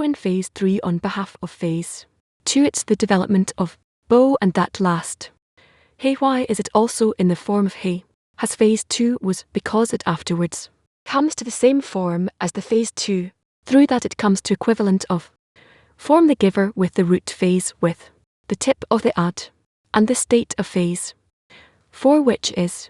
in phase 3 on behalf of phase 2 it's the development of bow and that last. Hey, why is it also in the form of hey? Has phase 2 was because it afterwards comes to the same form as the phase 2, through that it comes to equivalent of form the giver with the root phase with the tip of the ad, and the state of phase 4 which is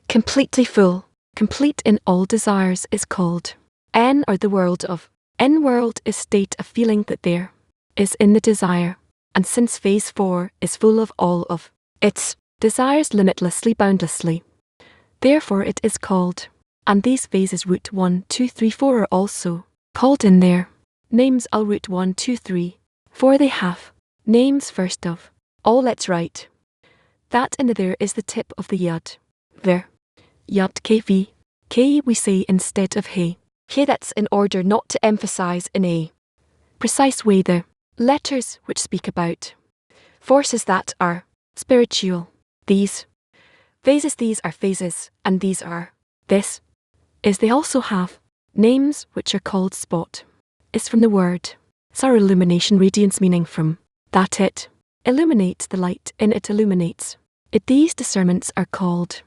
completely full, complete in all desires is called N or the world of. N world is state of feeling that there is in the desire, and since phase 4 is full of all of its desires limitlessly boundlessly, therefore it is called, and these phases root 1, 2, 3, 4 are also called in their names. I'll root 1, 2, 3, 4 they have names first of all. Let's write that in the there is the tip of the yud. There. Yud kv. K we say instead of hey. Hey, that's in order not to emphasize in a precise way the letters which speak about forces that are spiritual. These phases, these are phases, and these are this is they also have names which are called spot. Is from the word sar illumination, radiance, meaning from that it illuminates, the light in it illuminates it. These discernments are called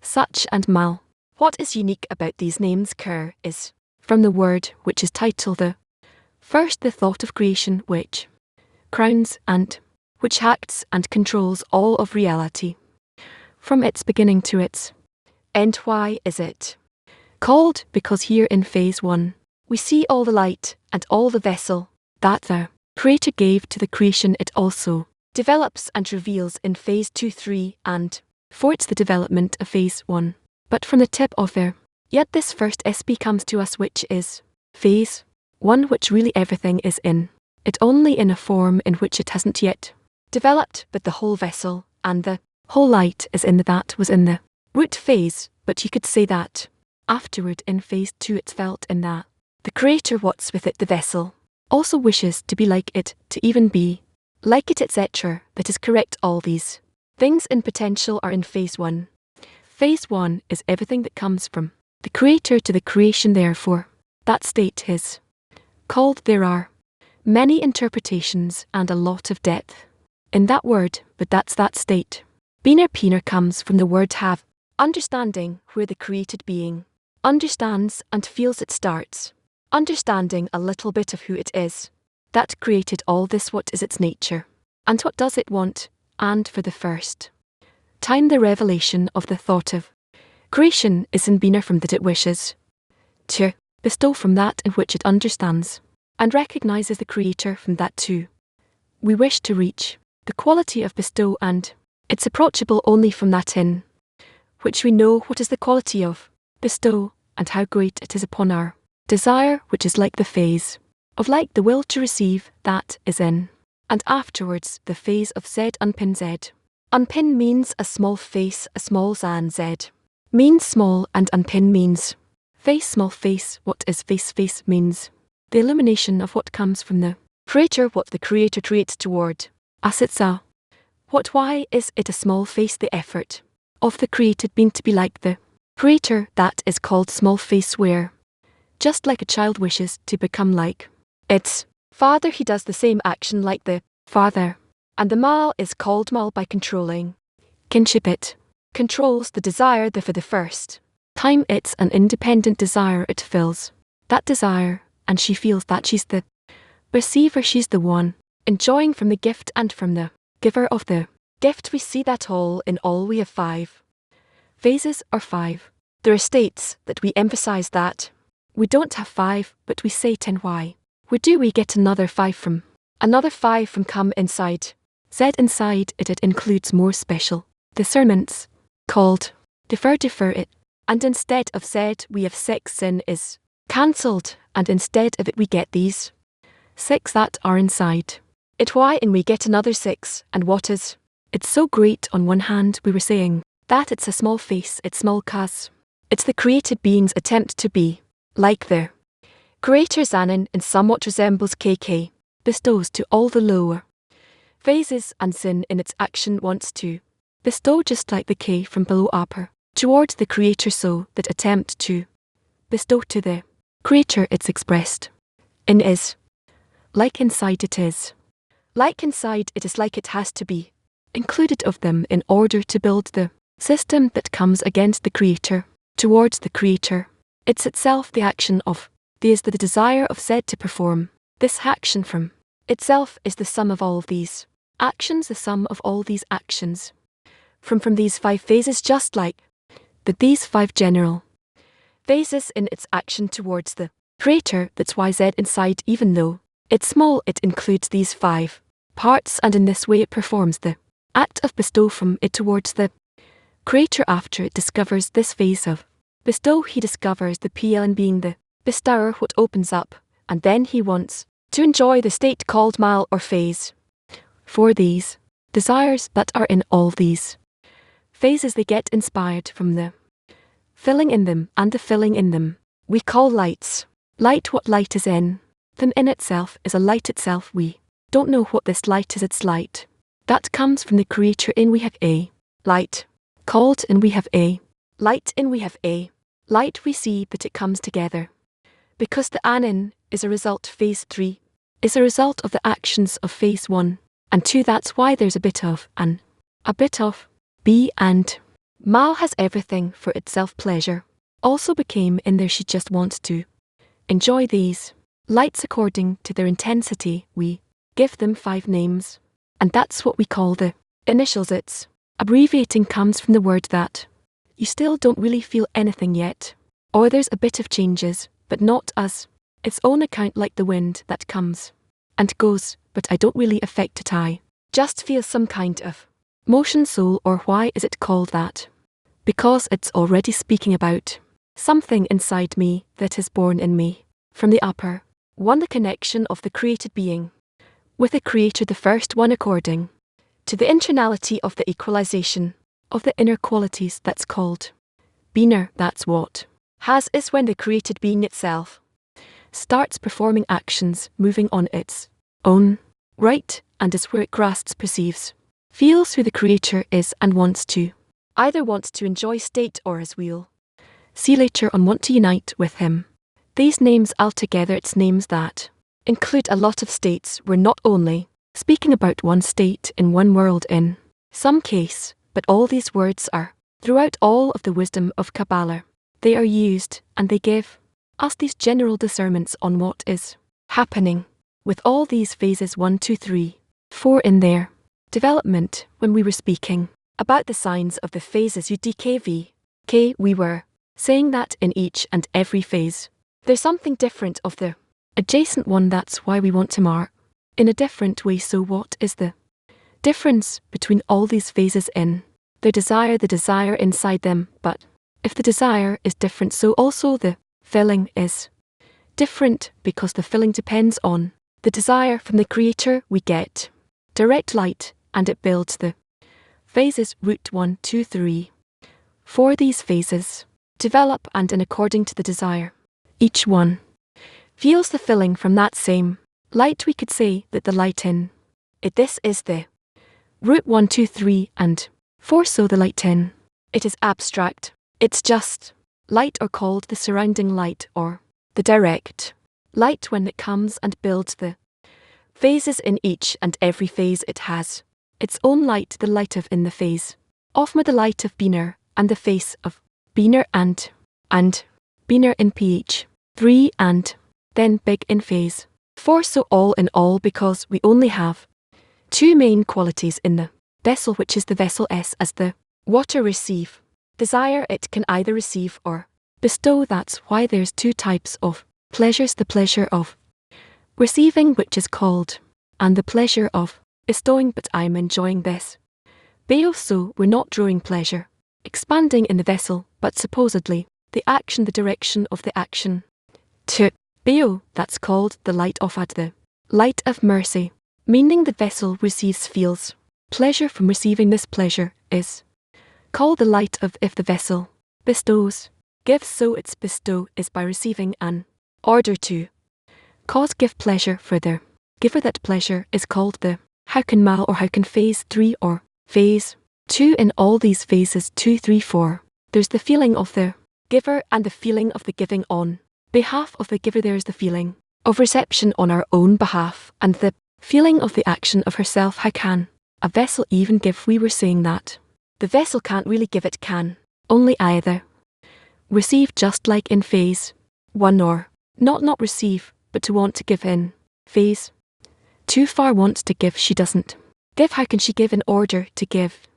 such and mal. What is unique about these names Ker is from the word which is title the first, the thought of creation which crowns and which acts and controls all of reality from its beginning to its end. Why is it called? Because here in phase 1 we see all the light and all the vessel that the Creator gave to the creation. It also develops and reveals in phase 2, 3, and 4. It's the development of phase 1, but from the tip of there. Yet this first SB comes to us which is phase 1, which really everything is in it, only in a form in which it hasn't yet developed, but the whole vessel and the whole light is in that was in the root phase. But you could say that afterward in phase 2 it's felt in that the Creator what's with it, the vessel, also wishes to be like it, to even be like it, etc. That is correct. All these things in potential are in phase 1. Phase 1 is everything that comes from the Creator to the creation, therefore that state is called. There are many interpretations and a lot of depth in that word, but that's that state. Biner Piner comes from the word have, understanding, where the created being understands and feels. It starts understanding a little bit of who it is that created all this, what is its nature, and what does it want, and for the first time the revelation of the thought of creation is in Biner from that it wishes to bestow from that in which it understands and recognizes the Creator from that too. We wish to reach the quality of bestow, and it's approachable only from that in which we know what is the quality of bestow and how great it is upon our desire, which is like the phase of like the will to receive that is in, and afterwards the phase of Z unpin. Z unpin means a small face, a small zan. Z means small, and unpin means face, small face. What is face? Face means the illumination of what comes from the Creator, what the Creator creates toward us. It's a what. Why is it a small face? The effort of the created being to be like the Creator, that is called small face, where just like a child wishes to become like its father, he does the same action like the father. And the mal is called mal by controlling kinship. It controls the desire, the for the first time it's an independent desire. It fills that desire, and she feels that she's the receiver, she's the one enjoying from the gift and from the giver of the gift. We see that all in all we have 5 phases or 5. There are states that we emphasize that we don't have 5, but we say 10. Why? Where do we get another 5 from? Another 5 from come inside Z. Inside it includes more special discernments called defer it, and instead of Z we have 6. Sin is cancelled, and instead of it we get these 6 that are inside it. Why? And we get another 6. And what is it's so great? On one hand we were saying that it's a small face, it's small cause it's the created being's attempt to be like the Creator. Zanin in somewhat resembles KK, bestows to all the lower phases, and Sin in its action wants to bestow just like the K from below upper towards the Creator, so that attempt to bestow to the Creator it's expressed in is Like inside it is. Like inside it is like it has to be included of them in order to build the system that comes against the creator, towards the creator. It's itself the action of, the is the desire of said to perform. This action from itself is the sum of all of these actions, the sum of all these actions. From these 5 phases, just like these 5 general phases in its action towards the creator, that's why Z inside, even though it's small, it includes these 5 parts, and in this way it performs the act of bestow from it towards the creator. After it discovers this phase of bestow, he discovers the PLN being the bestower, what opens up, and then he wants to enjoy the state called mal or phase. For these desires that are in all these phases, they get inspired from the filling in them, and the filling in them we call lights. Light, what light is in them in itself is a light itself. We don't know what this light is, it's light that comes from the creator. In we have a light called, and we have a light in, we have a light we see, but it comes together because the anin is a result. Phase 3 is a result of the actions of phase 1 and 2. That's why there's a bit of an, a bit of B, and Mal has everything for itself. Pleasure also became in there. She just wants to enjoy these lights according to their intensity. We give them 5 names, and that's what we call the initials. Its abbreviating comes from the word that you still don't really feel anything yet, or there's a bit of changes, but not as its own account, like the wind that comes and goes, but I don't really affect it. I just feel some kind of motion. Soul, or why is it called that? Because it's already speaking about something inside me that is born in me from the upper one, the connection of the created being with the creator, the first one, according to the internality of the equalization of the inner qualities. That's called Beiner. That's what has is when the created being itself starts performing actions, moving on its own right, and is where it grasps, perceives, feels who the creator is, and wants to enjoy state, or as we'll see later on, want to unite with him. These names altogether, it's names that include a lot of states. We're not only speaking about one state in one world in some case, but all these words are throughout all of the wisdom of Kabbalah. They are used, and they give us these general discernments on what is happening with all these phases 1, 2, 3, 4 in their development. When we were speaking about the signs of the phases UDKV, we were saying that in each and every phase, there's something different of the adjacent one. That's why we want to mark in a different way. So what is the difference between all these phases in their desire, the desire inside them? But if the desire is different, so also the filling is different, because the filling depends on the desire from the creator. We get direct light, and it builds the phases. Root 1, 2, 3, 4. These phases develop, and in according to the desire, each one feels the filling from that same light. We could say that the light in it, this is the root 1, 2, 3, and 4. So the light in it is abstract. It's just light, or called the surrounding light, or the direct light, when it comes and builds the phases. In each and every phase it has its own light, the light of in the phase of Ma, the light of Beiner, and the face of Beiner, and Beiner in pH 3, and then big in phase 4. So all in all, because we only have 2 main qualities in the vessel, which is the vessel S as the water receive desire, it can either receive or bestow. That's why there's 2 types of pleasures, the pleasure of receiving, which is called, and the pleasure of bestowing. But I'm enjoying this Beo, so we're not drawing pleasure expanding in the vessel, but supposedly the action, the direction of the action to Beo. That's called the light of Ad, the light of mercy, meaning the vessel receives, feels pleasure from receiving. This pleasure is called the light of if the vessel bestows, gives. So its bestow is by receiving an order to cause, give pleasure for the giver. That pleasure is called the how can mal, or how can phase 3 or phase 2. In all these phases 2, 3, 4, there's the feeling of the giver and the feeling of the giving on behalf of the giver. There's the feeling of reception on our own behalf, and the feeling of the action of herself. How can a vessel even give? We were saying that the vessel can't really give, it can only either receive, just like in phase 1, or not receive, but to want to give. In phase 2, far wants to give, she doesn't give. How can she give in order to give?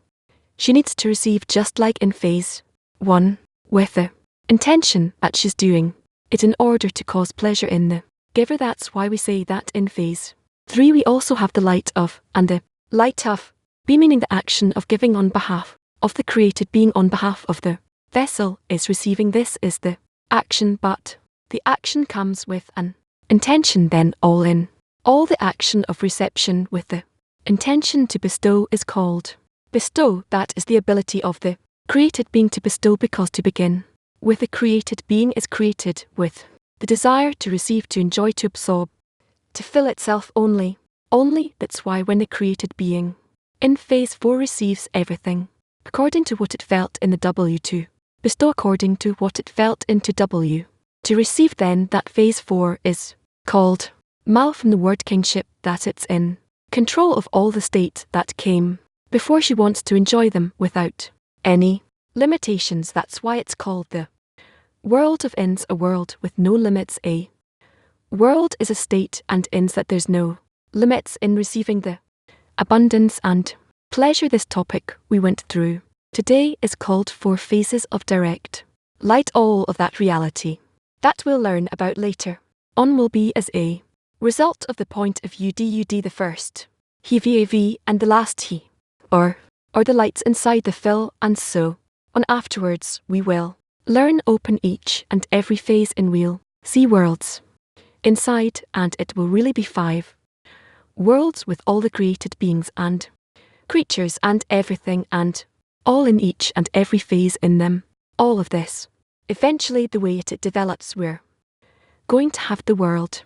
She needs to receive, just like in phase 1, with the intention that she's doing it in order to cause pleasure in the giver. That's why we say that in phase 3 we also have the light of, and the light of be, meaning the action of giving on behalf of the created being on behalf of the vessel is receiving. This is the action, but the action comes with an intention. Then all in all, the action of reception with the intention to bestow is called bestow. That is the ability of the created being to bestow, because to begin with the created being is created with the desire to receive, to enjoy, to absorb, to fill itself only. That's why when the created being in phase 4 receives everything according to what it felt in the W, to bestow according to what it felt into W, to receive, then that phase 4 is called mal, from the word kingship, that it's in control of all the state that came before. She wants to enjoy them without any limitations. That's why it's called the world of ends, a world with no limits. A world is a state and ends that there's no limits in receiving the abundance and pleasure. This topic we went through today is called 4 phases of direct light. All of that reality that we'll learn about later on will be as a result of the point of view DUD, the first he VAV and the last he, or the lights inside the fill, and so on. Afterwards we will learn open each and every phase in we'll see worlds inside, and it will really be 5 worlds with all the created beings and creatures and everything, and all in each and every phase in them. All of this, eventually the way it develops, we're going to have the world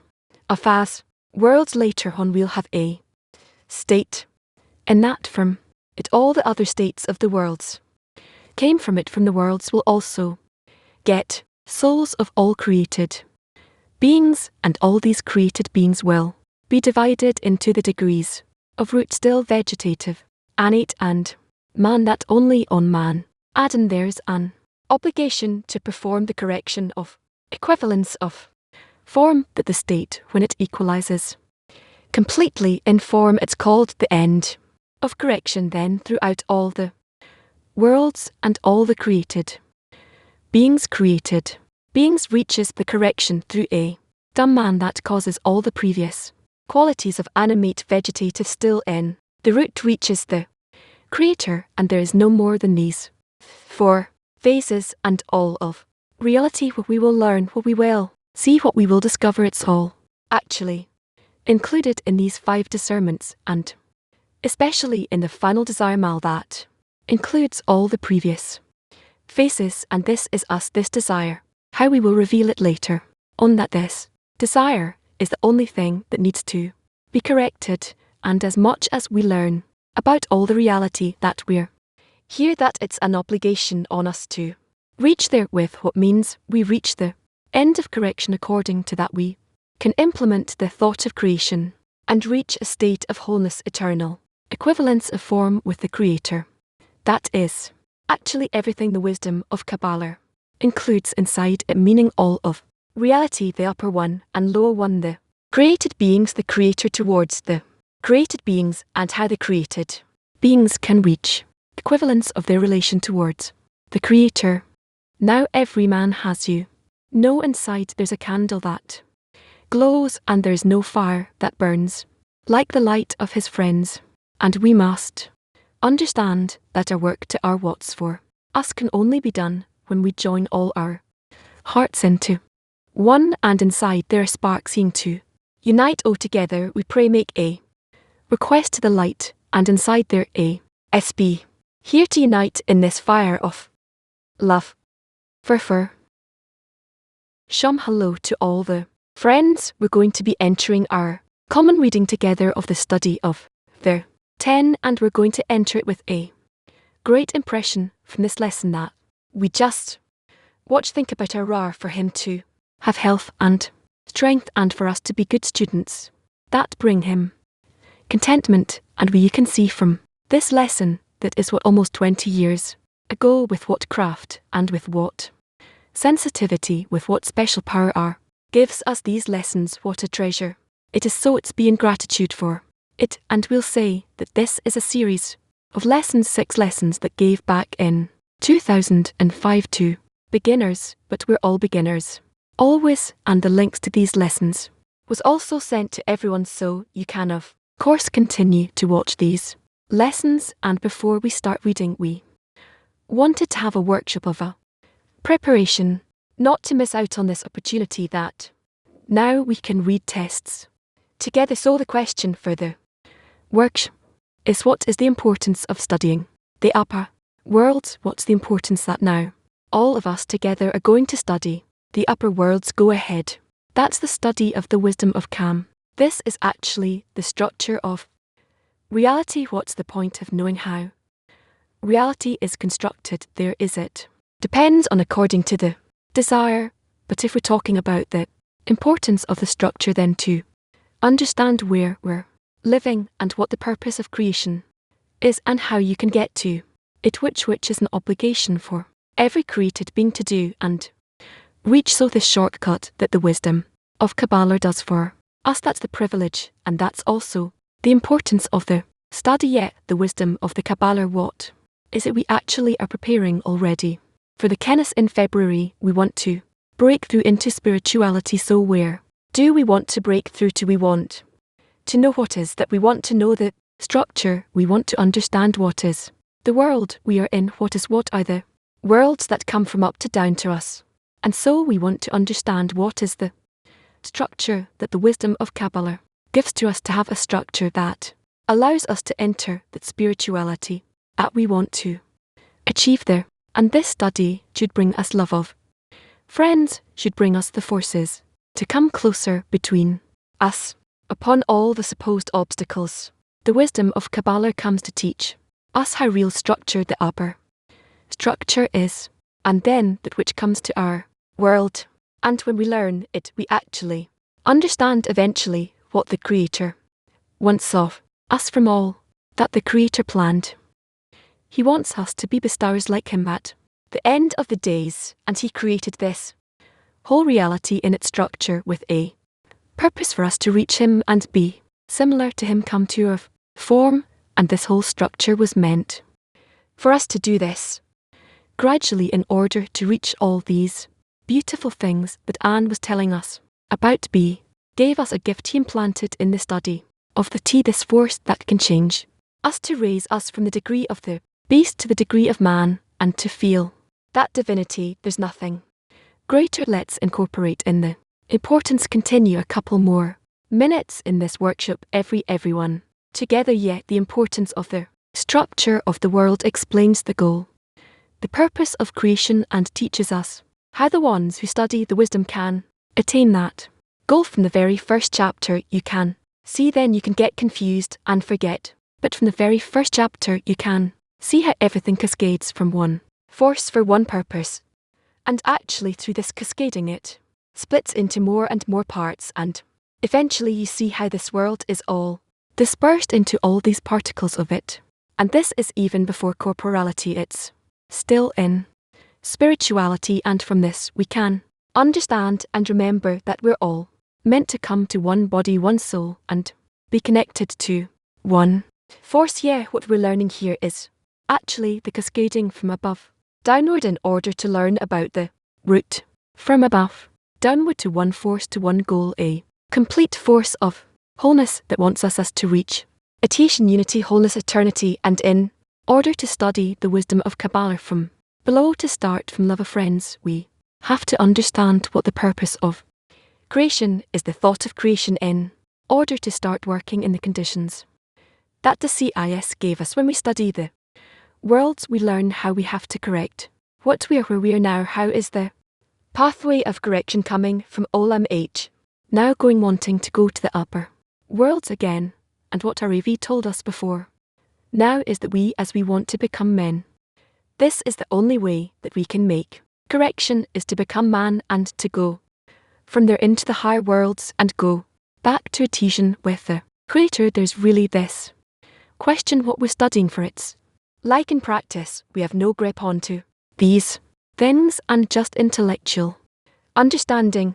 of as worlds. Later on we'll have a state, and that from it all the other states of the worlds came from it. From the worlds will also get souls of all created beings, and all these created beings will be divided into the degrees of root, still, vegetative, innate, and man. That only on man Adam there's an obligation to perform the correction of equivalence of form, that the state when it equalizes completely in form, it's called the end of correction. Then throughout all the worlds and all the created beings reaches the correction through a dumb man that causes all the previous qualities of animate, vegetative, still in the root reaches the creator, and there is no more than these 4 phases, and all of reality. What we will learn, what we will see, what we will discover, it's all actually included in these 5 discernments, and especially in the final desire mal that includes all the previous phases. And this is us, this desire, how we will reveal it later on, that this desire is the only thing that needs to be corrected. And as much as we learn about all the reality that we're here, that it's an obligation on us to reach there with, what means we reach the end of correction. According to that we can implement the thought of creation and reach a state of wholeness, eternal equivalence of form with the creator. That is actually everything the wisdom of Kabbalah includes inside it, meaning all of reality, the upper one and lower one, the created beings, the creator towards the created beings, and how the created beings can reach equivalence of their relation towards the creator. Now every man has, you know, inside there's a candle that glows, and there's no fire that burns like the light of his friends. And we must understand that our work to our what's for us can only be done when we join all our hearts into one, and inside there are sparks seeing to unite. Oh, together we pray, make a request to the light, and inside there a SB here to unite in this fire of love. For Shum, hello to all the friends. We're going to be entering our common reading together of the study of Ver 10, and we're going to enter it with a great impression from this lesson that we just watch. Think about our Ra for him to have health and strength, and for us to be good students that bring him contentment. And we can see from this lesson that is what almost 20 years ago, with what craft and with what sensitivity, with what special power are, gives us these lessons. What a treasure it is. So it's being gratitude for it. And we'll say that this is a series of lessons, 6 lessons that gave back in 2005 to beginners, but we're all beginners always, and the links to these lessons was also sent to everyone, so you can of course continue to watch these lessons. And before we start reading, we wanted to have a workshop of a preparation, not to miss out on this opportunity that now we can read tests together. So the question for the workshop is, what is the importance of studying the upper worlds? What's the importance that now all of us together are going to study the upper worlds? Go ahead. That's the study of the wisdom of Cam. This is actually the structure of reality. What's the point of knowing how reality is constructed? There is it. Depends on according to the desire. But if we're talking about the importance of the structure, then to understand where we're living and what the purpose of creation is and how you can get to it, which is an obligation for every created being to do and reach. So the shortcut that the wisdom of Kabbalah does for us, that's the privilege, and that's also the importance of the study. Yet the wisdom of the Kabbalah, what is it we actually are preparing already for the Kenneth in February? We want to break through into spirituality. So where do we want to break through to? We want to know what is that. We want to know the structure. We want to understand what is the world we are in. What are the worlds that come from up to down to us? And so we want to understand what is the structure that the wisdom of Kabbalah gives to us, to have a structure that allows us to enter that spirituality that we want to achieve there. And this study should bring us love of friends, should bring us the forces to come closer between us. Upon all the supposed obstacles, the wisdom of Kabbalah comes to teach us how real structure the upper structure is, and then that which comes to our world. And when we learn it, we actually understand eventually what the Creator wants of us from all that the Creator planned. He wants us to be bestowers like Him at the end of the days, and He created this whole reality in its structure with a purpose for us to reach Him and be similar to Him, come to a form, and this whole structure was meant for us to do this gradually in order to reach all these beautiful things that Anne was telling us about. B gave us a gift. He implanted in the study of the T this force that can change us, to raise us from the degree of the beast to the degree of man, and to feel that divinity. There's nothing greater. Let's incorporate in the importance. Continue a couple more minutes in this workshop, everyone together. Yet the importance of the structure of the world explains the goal, the purpose of creation, and teaches us how the ones who study the wisdom can attain that goal. From the very first chapter you can see, then you can get confused and forget, but from the very first chapter you can see how everything cascades from one force for one purpose, and actually through this cascading it splits into more and more parts, and eventually you see how this world is all dispersed into all these particles of it. And this is even before corporality, it's still in spirituality, and from this we can understand and remember that we're all meant to come to one body, one soul, and be connected to one force. Yeah, what we're learning here is actually the cascading from above downward in order to learn about the root from above downward to one force, to one goal, a complete force of wholeness that wants us to reach Attention, unity, wholeness, eternity. And in order to study the wisdom of Kabbalah from below, to start from love of friends, we have to understand what the purpose of creation is, the thought of creation, in order to start working in the conditions that the CIS gave us. When we study the worlds, we learn how we have to correct what we are, where we are now. How is the pathway of correction coming from Olam H, now going, wanting to go to the upper worlds again. And what our AV told us before now is that we, as we want to become men, this is the only way that we can make correction, is to become man and to go from there into the higher worlds and go back to adhesion with the Creator. There's really this question what we're studying for it's like in practice we have no grip onto these things, and just intellectual understanding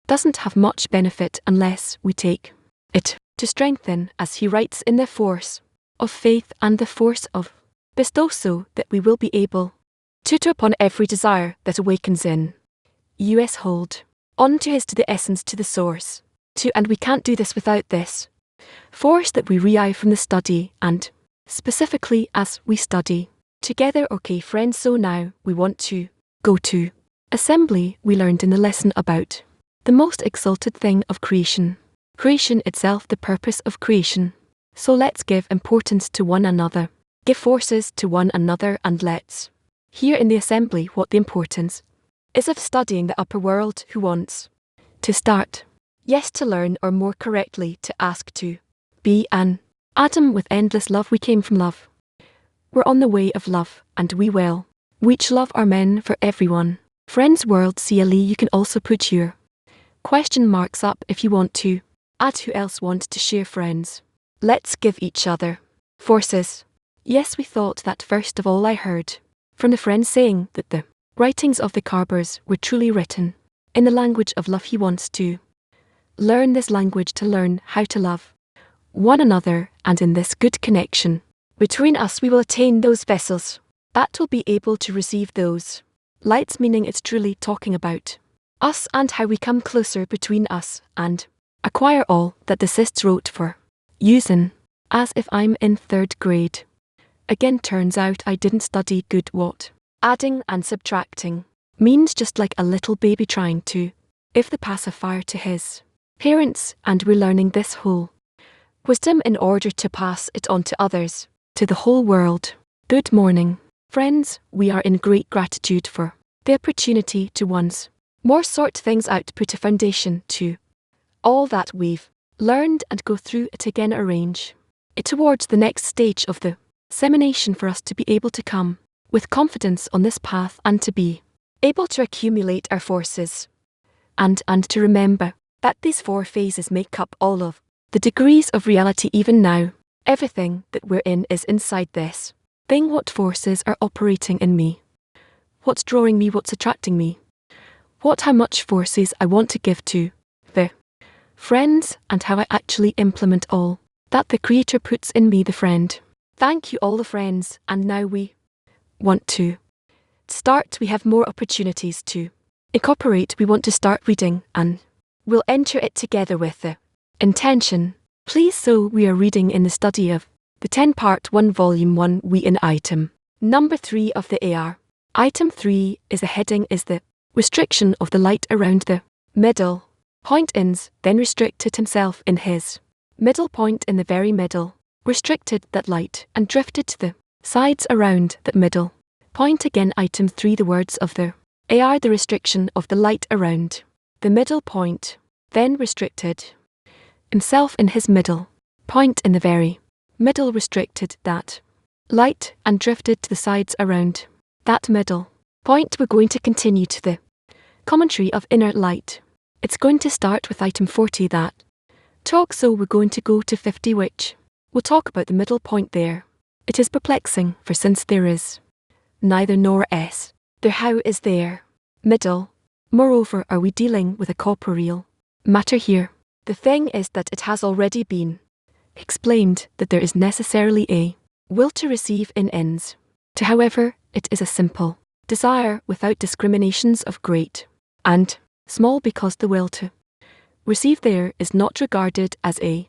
doesn't have much benefit unless we take it to strengthen, as he writes, in the force of faith and the force of bestow, so that we will be able to upon every desire that awakens in us hold on to his, to the essence, to the source, to, and we can't do this without this force that we derive from the study, and specifically as we study together. Okay friends, so now we want to go to assembly. We learned in the lesson about the most exalted thing of creation itself, the purpose of creation. So let's give importance to one another, give forces to one another, and let's hear in the assembly what the importance is of studying the upper world. Who wants to start? Yes, to learn, or more correctly to ask, to be an Adam with endless love. We came from love, we're on the way of love, and we will reach love are men for everyone. Friends world CLE. You can also put your question marks up if you want to add who else wants to share. Friends, let's give each other forces. Yes, we thought that first of all I heard from the friend saying that the writings of the Carbers were truly written in the language of love. He wants to learn this language to learn how to love one another, and in this good connection between us we will attain those vessels that will be able to receive those lights, meaning it's truly talking about us and how we come closer between us and acquire all that the Sists wrote for using. As if I'm in 3rd grade. Again, turns out I didn't study good what adding and subtracting means, just like a little baby trying to if the pacifier to his parents, and we're learning this whole wisdom in order to pass it on to others, to the whole world. Good morning, friends. We are in great gratitude for the opportunity to once more sort things out, put a foundation to all that we've learned, and go through it again, arrange it towards the next stage of the semination for us to be able to come with confidence on this path, and to be able to accumulate our forces, and to remember that these 4 phases make up all of the degrees of reality. Even now, everything that we're in is inside this thing. What forces are operating in me? What's drawing me? What's attracting me? How much forces I want to give to the friends, and how I actually implement all that the Creator puts in me, the friend. Thank you all the friends, and now we want to start. We have more opportunities to incorporate. We want to start reading, and we'll enter it together with the intention. Please, so we are reading in the study of the 10 part 1 volume 1. We in item number 3 of the AR. Item 3 is the heading is the restriction of the light around the middle point. Ins then restricted himself in his middle point, in the very middle, restricted that light, and drifted to the sides around that middle point. Again, item 3, the words of the AR, the restriction of the light around the middle point, then restricted himself in his middle point, in the very middle, restricted that light, and drifted to the sides around that middle point. We're going to continue to the commentary of inner light. It's going to start with item 40, that talk, so we're going to go to 50, which will talk about the middle point there. It is perplexing, for since there is neither nor s, there how is there middle? Moreover, are we dealing with a corporeal matter here? The thing is that it has already been explained that there is necessarily a will to receive in ends. To, however, it is a simple desire without discriminations of great and small, because the will to receive there is not regarded as a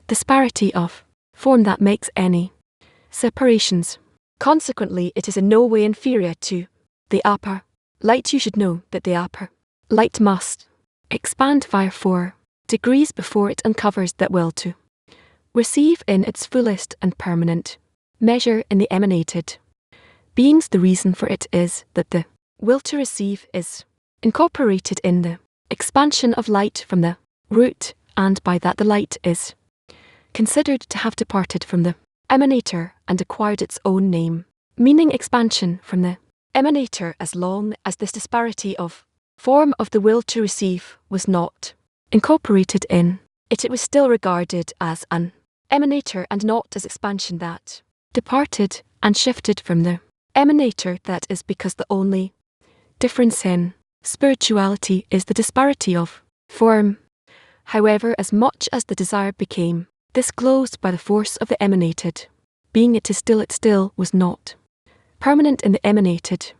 disparity of form that makes any separations. Consequently, it is in no way inferior to the upper light. You should know that the upper light must expand via 4 degrees before it uncovers that will to receive in its fullest and permanent measure in the emanated beings. The reason for it is that the will to receive is incorporated in the expansion of light from the root, and by that the light is considered to have departed from the emanator and acquired its own name, meaning expansion from the emanator. As long as this disparity of form of the will to receive was not incorporated in it was still regarded as an emanator and not as expansion that departed and shifted from the emanator. That is because the only difference in spirituality is the disparity of form. However, as much as the desire became disclosed by the force of the emanated being, it still was not permanent in the emanated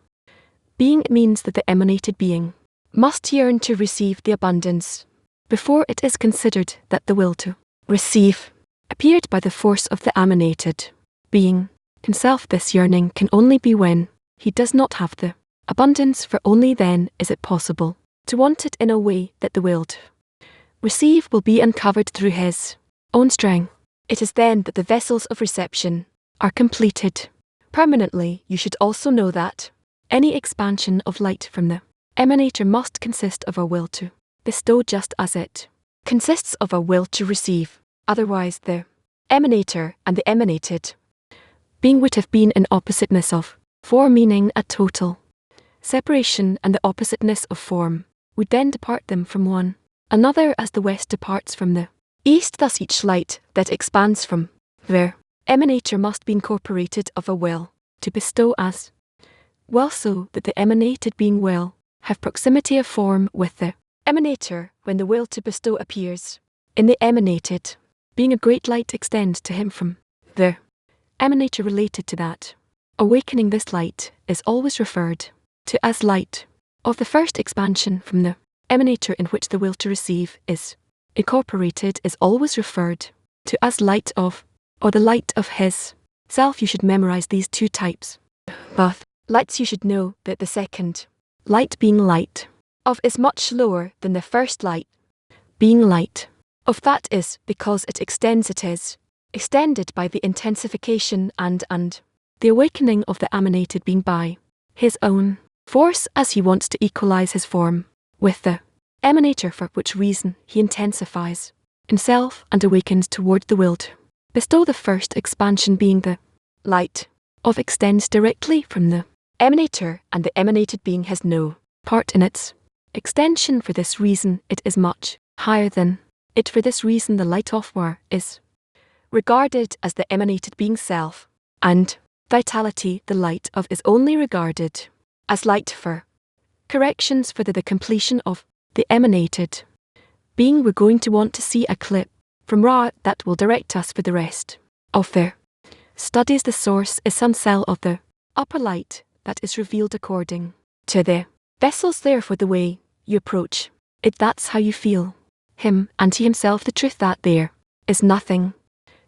being. It means that the emanated being must yearn to receive the abundance before it is considered that the will to receive appeared by the force of the emanated being himself. This yearning can only be when he does not have the abundance, for only then is it possible to want it in a way that the will to receive will be uncovered through his own strength. It is then that the vessels of reception are completed permanently. You should also know that any expansion of light from the emanator must consist of a will to bestow, just as it consists of a will to receive. Otherwise the emanator and the emanated being would have been in oppositeness of form, meaning a total separation, and the oppositeness of form would then depart them from one another as the west departs from the east. Thus each light that expands from their emanator must be incorporated of a will to bestow, as well so that the emanated being will have proximity of form with the emanator. When the will to bestow appears in the emanated being, a great light extends to him from the emanator related to that awakening. This light is always referred to as light of the first expansion from the emanator, in which the will to receive is incorporated, is always referred to as light of, or the light of his self. You should memorize these two types of lights. You should know that the second light, being light of, is much lower than the first light being light of. That is because it extends, it is extended by the intensification and the awakening of the emanated being by his own force, as he wants to equalize his form with the emanator, for which reason he intensifies himself and awakens toward the will to bestow. The first expansion, being the light of, extends directly from the emanator, and the emanated being has no part in its extension. For this reason it is much higher than it. For this reason the light of were is regarded as the emanated being self, and vitality, the light of, is only regarded as light for corrections for the completion of the emanated being. We're going to want to see a clip from Ra that will direct us for the rest of their studies. The source is some cell of the upper light that is revealed according to the vessels. Therefore the way you approach it, that's how you feel him and he himself. The truth that there is nothing,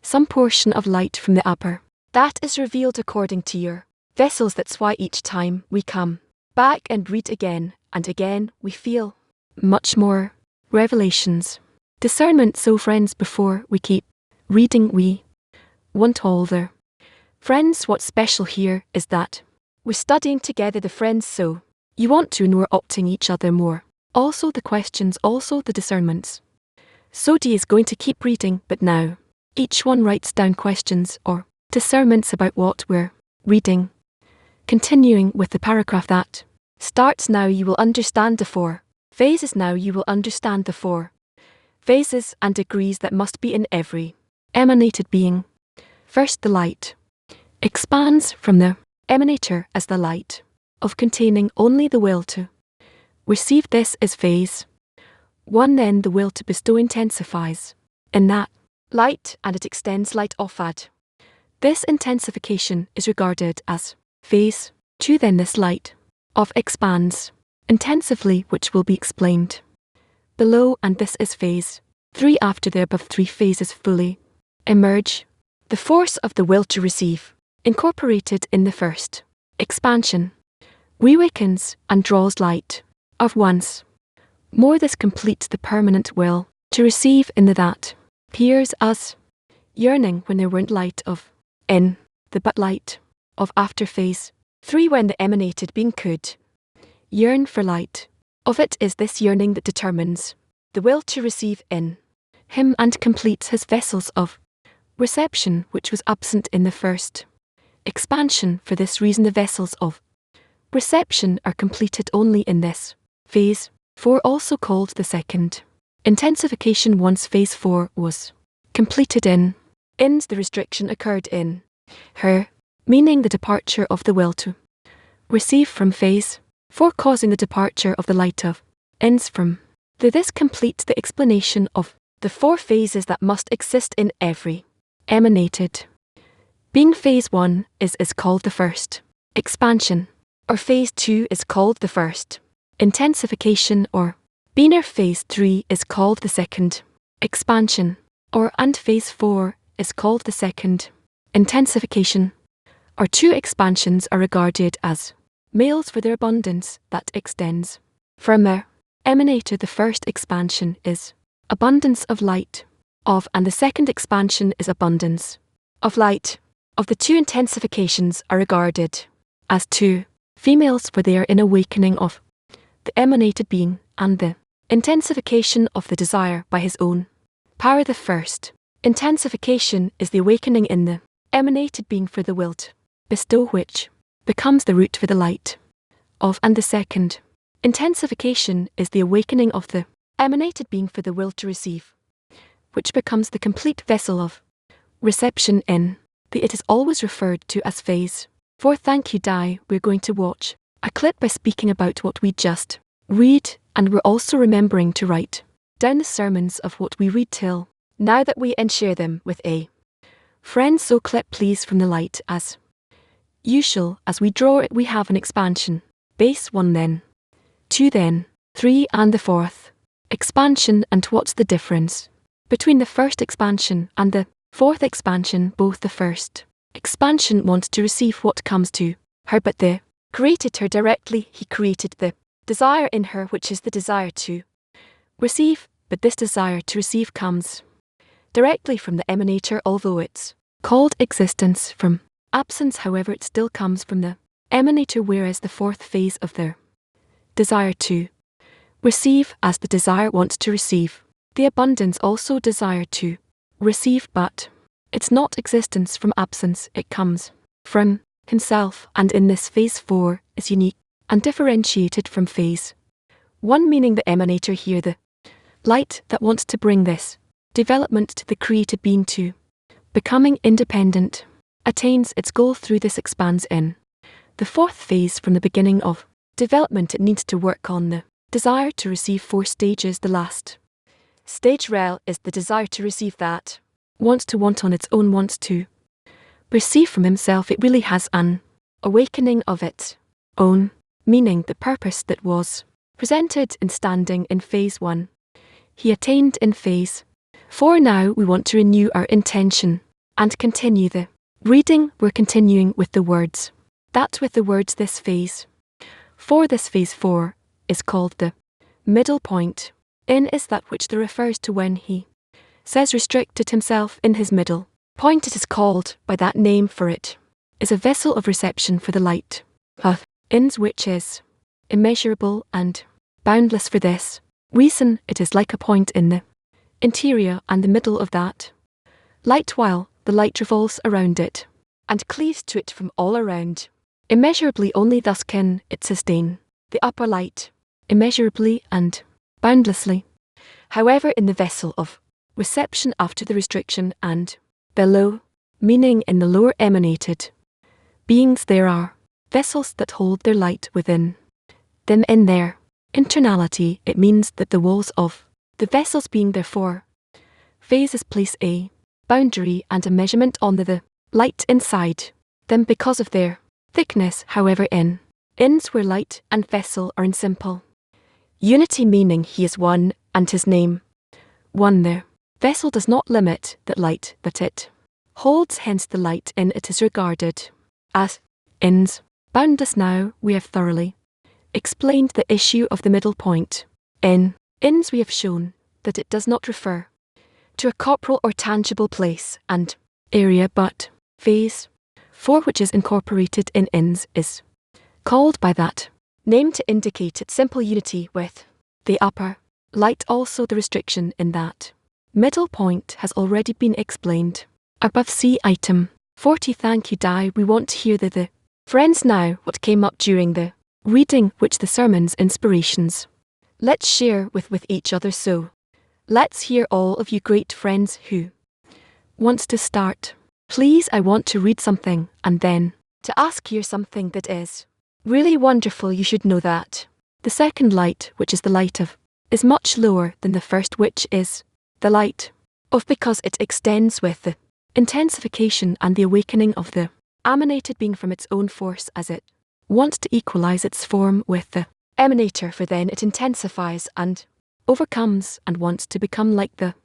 some portion of light from the upper that is revealed according to your vessels. That's why each time we come back and read again and again, we feel much more revelations, discernment. So friends, before we keep reading, we want all the friends. What's special here is that we're studying together, the friends, so you want to, and we're opting each other more. Also the questions, also the discernments. So Dee is going to keep reading, but now each one writes down questions or discernments about what we're reading. Continuing with the paragraph that starts now. You will understand the four phases. Now you will understand the four phases and degrees that must be in every emanated being. First, the light expands from the emanator as the light of containing only the will to receive. This is phase 1. Then the will to bestow intensifies in that light, and it extends light of ad. This intensification is regarded as phase 2. Then this light of expands intensively, which will be explained below, and this is phase 3. After the above three phases fully emerge, the force of the will to receive, incorporated in the first expansion, reawakens and draws light of once more. This completes the permanent will to receive in the that appears as yearning when there weren't light of in the but light of after phase 3. When the emanated being could yearn for light of, it is this yearning that determines the will to receive in him and completes his vessels of reception, which was absent in the first expansion. For this reason the vessels of reception are completed only in this Phase 4, also called the second intensification. Once phase 4 was completed ins, the restriction occurred in her, meaning the departure of the will to receive from phase 4, causing the departure of the light of ins from the. This completes the explanation of the 4 phases that must exist in every emanated being. Phase 1 is called the first expansion, or phase 2 is called the first intensification, or being. Phase 3 is called the second expansion, and phase 4 is called the second intensification. Or 2 expansions are regarded as males for their abundance that extends from a emanator. The first expansion is abundance of light of, and the second expansion is abundance of light of. The 2 intensifications are regarded as 2 females for their in awakening of the emanated being and the intensification of the desire by his own power. The first intensification is the awakening in the emanated being for the will to bestow, which becomes the root for the light of, and the second intensification is the awakening of the emanated being for the will to receive, which becomes the complete vessel of reception in the. It is always referred to as phase 4. Thank you, Dai. We're going to watch a clip by speaking about what we just read, and we're also remembering to write down the sermons of what we read till now that we share them with a friend. So clip please from the light. As usual, as we draw it, we have an expansion. Base 1, then 2, then 3, and the 4th expansion. And what's the difference between the first expansion and the 4th expansion? Both the first expansion wants to receive what comes to her, but the created her directly. He created the desire in her, which is the desire to receive, but this desire to receive comes directly from the emanator. Although it's called existence from absence, however, it still comes from the emanator. Whereas the 4th phase of their desire to receive, as the desire wants to receive the abundance, also desire to receive, but it's not existence from absence, it comes from himself. And in this phase 4 is unique and differentiated from phase 1, meaning the emanator here, the light that wants to bring this development to the created being to becoming independent, attains its goal through this. Expands in the 4th phase. From the beginning of development, it needs to work on the desire to receive 4 stages. The last stage, rel, is the desire to receive that wants to want on its own, wants to receive from himself. It really has an awakening of its own, meaning the purpose that was presented in standing in phase 1, he attained in phase 4. Now we want to renew our intention and continue the reading. We're continuing with the words. That with the words, this phase 4, this phase 4 is called the middle point. In is that which the refers to when he says restricted himself in his middle point. It is called by that name, for it is a vessel of reception for the light of ins, which is immeasurable and boundless. For this reason, it is like a point in the interior and the middle of that light, while the light revolves around it and cleaves to it from all around immeasurably. Only thus can it sustain the upper light immeasurably and boundlessly. However, in the vessel of reception after the restriction and below, meaning in the lower emanated beings, there are vessels that hold their light within them in their internality. It means that the walls of the vessels being therefore phases place a boundary and a measurement on the light inside them because of their thickness. However, in ins where light and vessel are in simple unity, meaning he is one and his name one, the vessel does not limit that light that it holds, hence the light in it is regarded as ins boundless. Now we have thoroughly explained the issue of the middle point. In ins we have shown that it does not refer to a corporal or tangible place and area, but phase 4, which is incorporated in ins, is called by that name to indicate its simple unity with the upper light. Also, the restriction in that middle point has already been explained above. See item 40. Thank you, Dai. We want to hear the friends now what came up during the reading, which the sermon's inspirations Let's share with each other so. Let's hear all of you great friends who wants to start. Please, I want to read something and then to ask here something that is really wonderful. You should know that the second light, which is the light of, is much lower than the first, which is the light of, because it extends with the intensification and the awakening of the emanated being from its own force as it wants to equalize its form with the emanator, for then it intensifies and overcomes and wants to become like the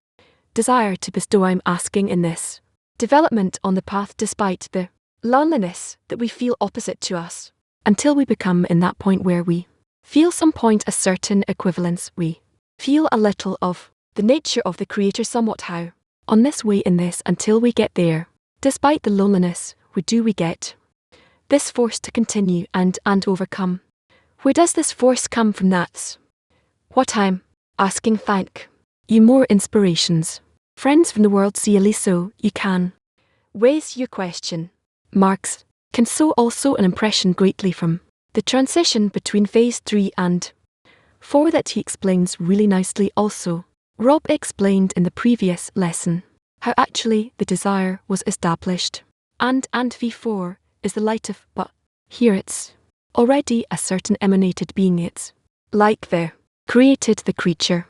desire to bestow. I'm asking in this development on the path, despite the loneliness that we feel opposite to us, until we become in that point where we feel some point a certain equivalence, we feel a little of the nature of the Creator somewhat. How on this way in this, until we get there, despite the loneliness, where do we get this force to continue and overcome? Where does this force come from? That's what I'm asking. Thank you. More inspirations, friends from the world, CLE, so you can raise your question marks. Can so also an impression greatly from the transition between phase 3 and 4 that he explains really nicely also. Rob explained in the previous lesson how actually the desire was established, and V4 is the light of, but here it's already a certain emanated being. It's like the created the creature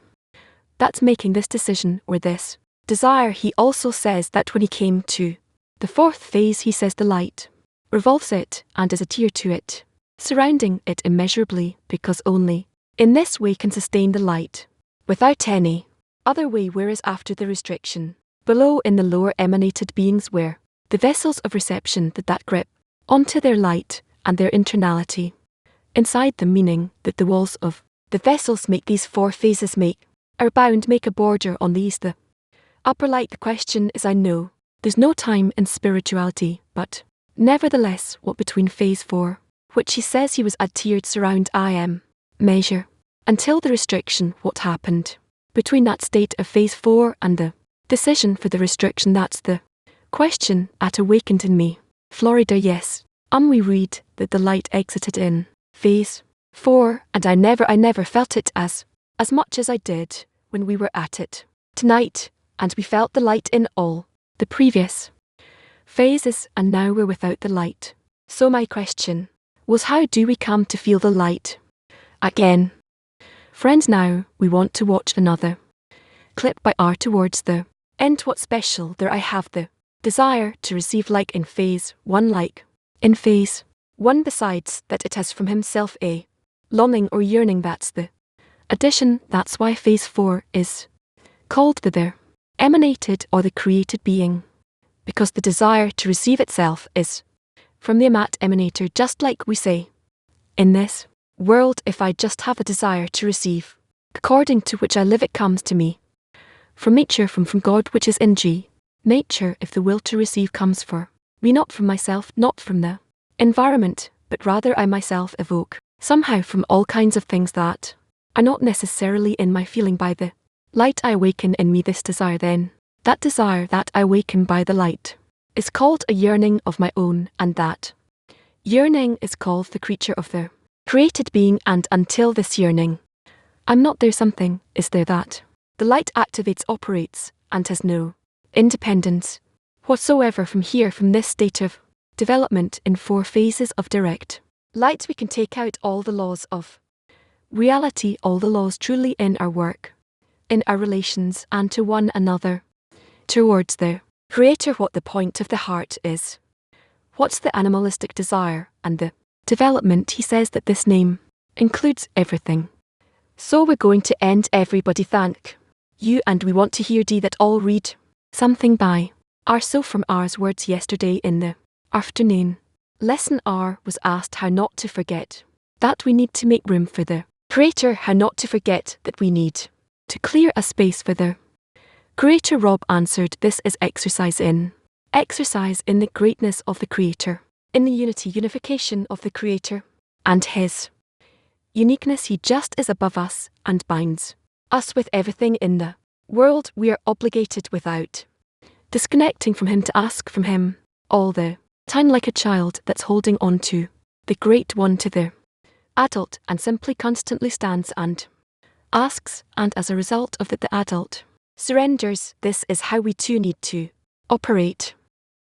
that's making this decision or this desire. He also says that when he came to the 4th phase, he says the light revolves it and is adhered to it, surrounding it immeasurably, because only in this way can sustain the light, without any other way. Whereas after the restriction, below in the lower emanated beings, where the vessels of reception that grip onto their light and their internality inside them, meaning that the walls of the vessels make these 4 phases are bound, make a border on these, the upper light. The question is, I know there's no time in spirituality, but nevertheless, what between phase 4, which he says he was adhered, surround I am measure, until the restriction, what happened between that state of phase 4 and the decision for the restriction? That's the question at awakened in me, Florida. Yes, we read that the light exited in phase 4, and I never felt it as much as I did when we were at it tonight, and we felt the light in all the previous phases, and now we're without the light. So my question was, how do we come to feel the light again? Friends, now we want to watch another clip by R towards the end. What's special there? I have the desire to receive like in phase 1, like in phase 1, besides that it has from himself a longing or yearning. That's the addition. That's why phase 4 is called the emanated or the created being, because the desire to receive itself is from the emanator. Just like we say in this world, if I just have a desire to receive, according to which I live, it comes to me from nature, from God, which is in G nature. If the will to receive comes for me, not from myself, not from the environment, but rather I myself evoke somehow from all kinds of things that are not necessarily in my feeling, by the light I awaken in me this desire. Then that desire that I awaken by the light is called a yearning of my own, and that yearning is called the creature of the created being. And until this yearning, I'm not there, something is there that the light activates, operates, and has no independence whatsoever from here, from this state of development in 4 phases of direct light. We can take out all the laws of reality, all the laws truly in our work, in our relations, and to one another, towards the Creator. What the point of the heart is, what's the animalistic desire, and the development. He says that this name includes everything. So we're going to end. Everybody, thank you, and we want to hear that all read something by R. So from R's words yesterday in the afternoon lesson, R was asked how not to forget that we need to make room for the Creator, how not to forget that we need to clear a space for the Creator. Rob answered, this is exercise in the greatness of the Creator, in the unification of the Creator and His uniqueness. He just is above us and binds us with everything in the world. We are obligated, without disconnecting from Him, to ask from Him all the time, like a child that's holding on to the Great One, to the adult, and simply constantly stands and asks, and as a result of that the adult surrenders. This is how we too need to operate.